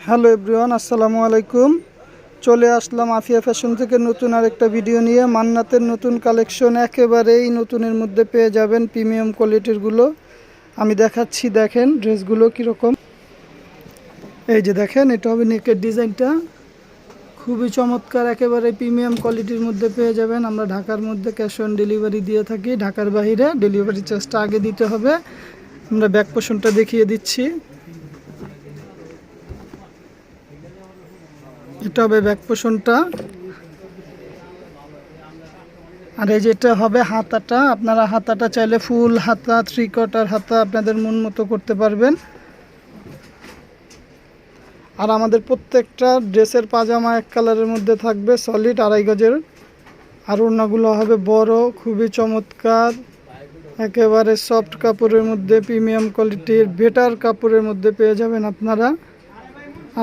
Hello everyone, আসসালামু আলাইকুম। চলে আসলাম আফিয়া ফ্যাশন থেকে নতুন আরেকটা ভিডিও নিয়ে। মান্নাতের নতুন কালেকশন একেবারেই নতুনের মধ্যে পেয়ে যাবেন, প্রিমিয়াম কোয়ালিটিরগুলো আমি দেখাচ্ছি। দেখেন ড্রেসগুলো কীরকম। এই যে দেখেন, এটা হবে নেকের ডিজাইনটা, খুবই চমৎকার, একেবারে প্রিমিয়াম কোয়ালিটির মধ্যে পেয়ে যাবেন। আমরা ঢাকার মধ্যে ক্যাশ অন ডেলিভারি দিয়ে থাকি, ঢাকার বাইরে ডেলিভারি চার্জটা আগে দিতে হবে। আমরা ব্যাক পোর্শনটা দেখিয়ে দিচ্ছি। এটা হবে ব্যাক পোর্শনটা, আর এই যেটা হবে হাতাটা। আপনারা হাতাটা চাইলে ফুল হাতা, 3/4 হাতা আপনাদের মন মতো করতে পারবেন। আর আমাদের প্রত্যেকটা ড্রেসের পাজামা এক কালারের মধ্যে থাকবে, সলিড 2.5 গজের। আর ওড়নাগুলো হবে বড়, খুবই চমৎকার, একেবারে সফট কাপড়ের মধ্যে, প্রিমিয়াম কোয়ালিটির বেটার কাপড়ের মধ্যে পেয়ে যাবেন আপনারা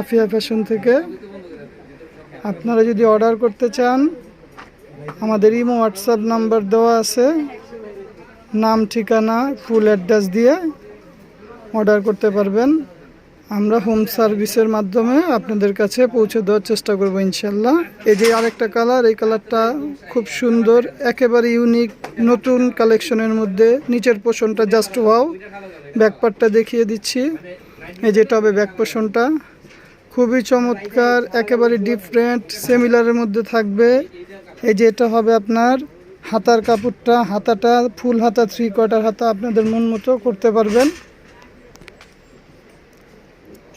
আফিয়া ফ্যাশন থেকে। আপনারা যদি অর্ডার করতে চান, আমাদের ইমো হোয়াটসঅ্যাপ নাম্বার দেওয়া আছে, নাম ঠিকানা ফুল অ্যাড্রেস দিয়ে অর্ডার করতে পারবেন। আমরা হোম সার্ভিসের মাধ্যমে আপনাদের কাছে পৌঁছে দেওয়ার চেষ্টা করব ইনশাল্লাহ। এই যে আরেকটা কালার, এই কালারটা খুব সুন্দর, একেবারে ইউনিক, নতুন কালেকশনের মধ্যে। নিচের পোর্শনটা জাস্ট ওয়াও। ব্যাকপার্টটা দেখিয়ে দিচ্ছি। এই যেটা হবে ব্যাক পোর্শনটা, খুবই চমৎকার, একেবারে ডিফারেন্ট, সিমিলারের মধ্যে থাকবে। এই যে এটা হবে আপনার হাতার কাপড়টা, হাতাটা ফুল হাতা, 3/4 হাতা আপনাদের মন মতো করতে পারবেন।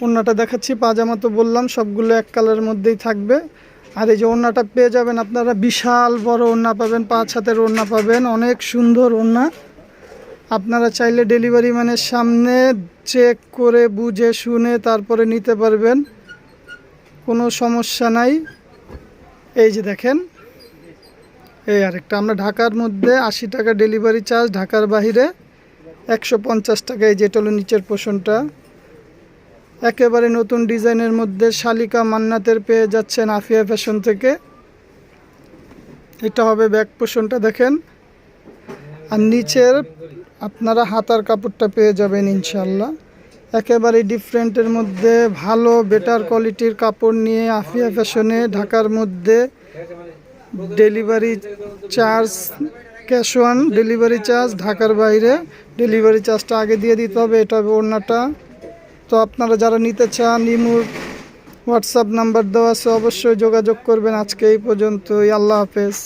ওড়নাটা দেখাচ্ছি, পাজামা তো বললাম সবগুলো এক কালারের মধ্যেই থাকবে। আর এই যে ওড়নাটা পেয়ে যাবেন আপনারা, বিশাল বড় ওড়না পাবেন, 5 হাতের ওড়না পাবেন, অনেক সুন্দর ওড়না। আপনারা চাইলে ডেলিভারি ম্যানের সামনে চেক করে বুঝে শুনে তারপরে নিতে পারবেন, কোনো সমস্যা নাই। এই যে দেখেন, এই আরেকটা, আমরা ঢাকার মধ্যে 80 টাকা ডেলিভারি চার্জ, ঢাকার বাইরে 150 টাকা। এই যেটা হলো নিচের পোর্শনটা, একেবারে নতুন ডিজাইনের মধ্যে শালিকা মান্নাতের পেয়ে যাচ্ছেন আফিয়া ফ্যাশন থেকে। এটা হবে ব্যাক পোর্শনটা দেখেন, আর নিচের আপনারা হাতার কাপড়টা পেয়ে যাবেন ইনশাল্লাহ। একেবারে ডিফারেন্টের মধ্যে ভালো বেটার কোয়ালিটির কাপড় নিয়ে আফিয়া ফ্যাশনে ঢাকার মধ্যে। Delivery charge cash on delivery charge, ঢাকার বাইরে ডেলিভারি চার্জটা আগে দিয়ে দিতে হবে। এটা হবে ওড়নাটা। তো আপনারা যারা নিতে চান, ইমোর হোয়াটসঅ্যাপ নাম্বার দেওয়া আছে, অবশ্যই যোগাযোগ করবেন। আজকে এই পর্যন্তই, আল্লাহ হাফেজ।